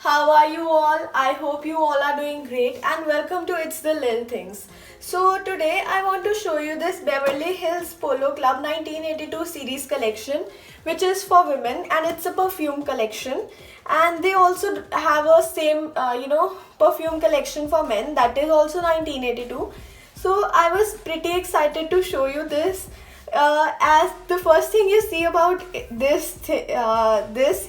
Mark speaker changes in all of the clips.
Speaker 1: How are you all? I hope you all are doing great and welcome to It's the Lil Things. So today I want to show you this Beverly Hills Polo Club 1982 series collection, which is for women and it's a perfume collection, and they also have a same perfume collection for men that is also 1982. So I was pretty excited to show you this, as the first thing you see about this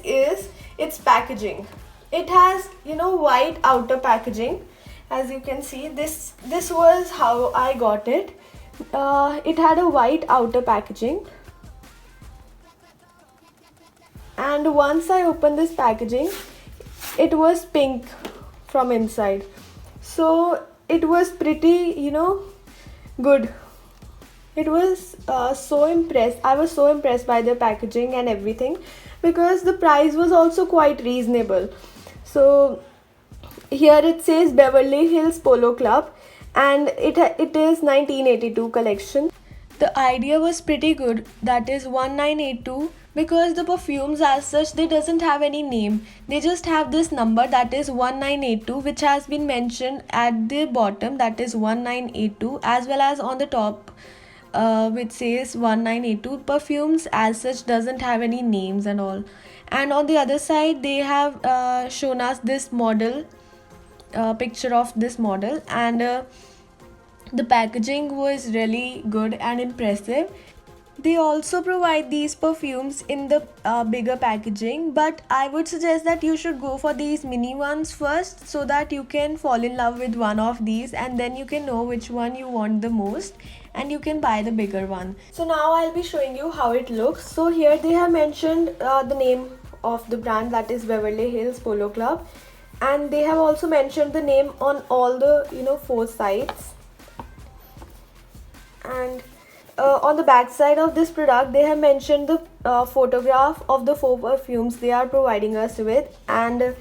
Speaker 1: is its packaging. It has white outer packaging. As you can see, this was how I got it. It had a white outer packaging, and once I opened this packaging, it was pink from inside. So it was pretty good. It was I was so impressed by the packaging and everything, because the price was also quite reasonable. So here it says Beverly Hills Polo Club, and it is 1982 collection. The idea was pretty good, that is 1982, because the perfumes as such, they doesn't have any name. They just have this number, that is 1982, which has been mentioned at the bottom, that is 1982, as well as on the top, which says 1982. Perfumes as such doesn't have any names and all. And on the other side they have shown us this model, picture of this model, and the packaging was really good and impressive. They also provide these perfumes in the bigger packaging, but I would suggest that you should go for these mini ones first, so that you can fall in love with one of these and then you can know which one you want the most and you can buy the bigger one. So now I'll be showing you how it looks. So here they have mentioned the name of the brand, that is Beverly Hills Polo Club, and they have also mentioned the name on all the four sides. And on the back side of this product they have mentioned the photograph of the four perfumes they are providing us with, and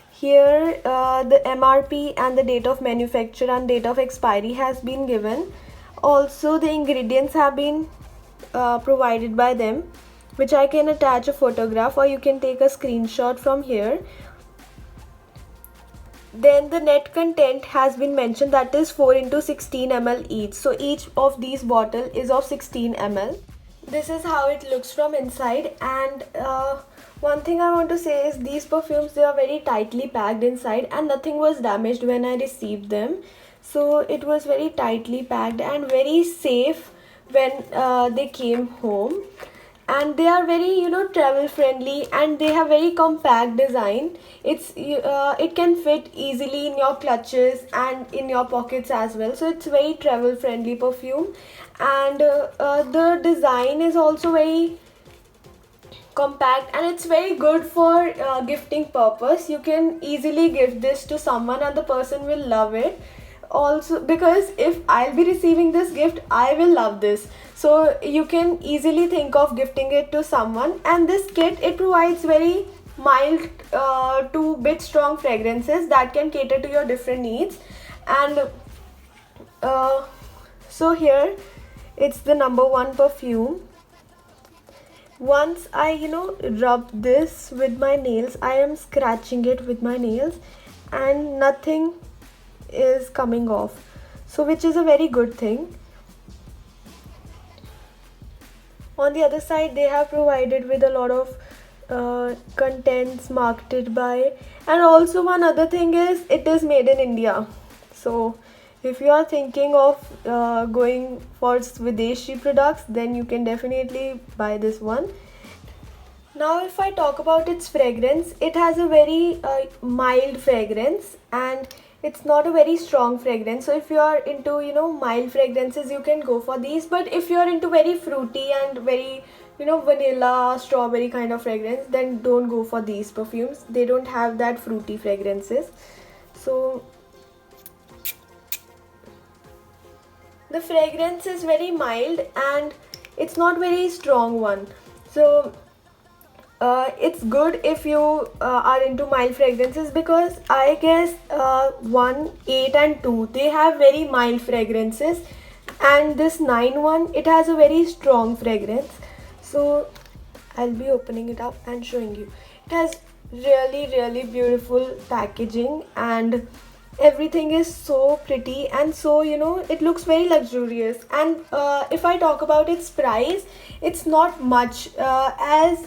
Speaker 1: here the MRP and the date of manufacture and date of expiry has been given. Also the ingredients have been provided by them, which I can attach a photograph, or you can take a screenshot from here. Then the net content has been mentioned, that is 4 into 16 ml each. So each of these bottle is of 16 ml. This is how it looks from inside, and one thing I want to say is these perfumes, they are very tightly packed inside and nothing was damaged when I received them. So it was very tightly packed and very safe when they came home. And they are very travel friendly, and they have very compact design. It can fit easily in your clutches and in your pockets as well. So it's very travel friendly perfume, and the design is also very compact, and it's very good for gifting purpose. You can easily give this to someone and the person will love it also, because if I'll be receiving this gift, I will love this. So you can easily think of gifting it to someone. And this kit, it provides very mild to bit strong fragrances that can cater to your different needs. And so here it's the number one perfume. Once I rub this with my nails, I am scratching it with my nails and nothing is coming off, so which is a very good thing. On the other side they have provided with a lot of contents marketed by, and also one other thing is it is made in India. So if you are thinking of going for Swadeshi products, then you can definitely buy this one. Now if I talk about its fragrance, it has a very mild fragrance, and it's not a very strong fragrance. So if you are into mild fragrances, you can go for these. But if you are into very fruity and very vanilla strawberry kind of fragrance, then don't go for these perfumes. They don't have that fruity fragrances. So the fragrance is very mild and it's not very strong one. So it's good if you are into mild fragrances, because I guess 1, 8 and 2, they have very mild fragrances, and this 9 one, it has a very strong fragrance. So I'll be opening it up and showing you. It has really beautiful packaging, and everything is so pretty, and so it looks very luxurious. And if I talk about its price, it's not much, as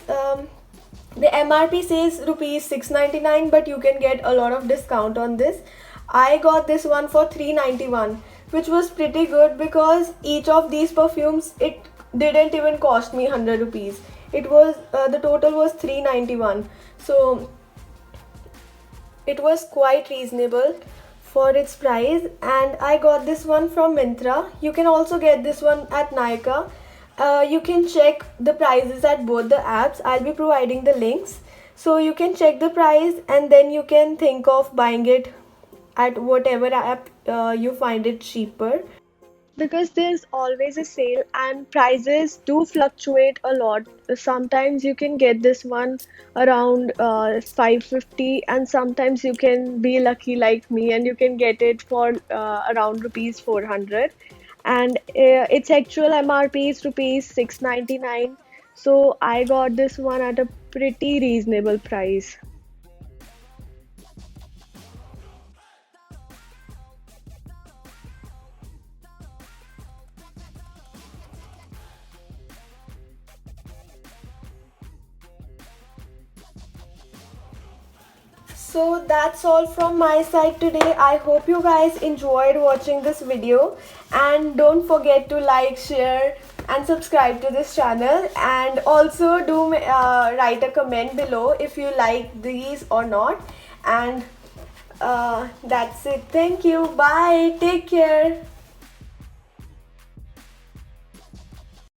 Speaker 1: the MRP says rupees 699, but you can get a lot of discount on this. I got this one for 391, which was pretty good because each of these perfumes, it didn't even cost me 100 rupees. It was the total was 391. So it was quite reasonable for its price, and I got this one from Myntra. You can also get this one at Nykaa. You can check the prices at both the apps. I'll be providing the links, so you can check the price and then you can think of buying it at whatever app you find it cheaper, because there's always a sale and prices do fluctuate a lot. Sometimes you can get this one around 550, and sometimes you can be lucky like me and you can get it for around rupees 400. And its actual MRP is rupees 699. So I got this one at a pretty reasonable price. So that's all from my side today. I hope you guys enjoyed watching this video, and don't forget to like, share and subscribe to this channel, and also do write a comment below if you like these or not. And that's it. Thank you. Bye. Take care.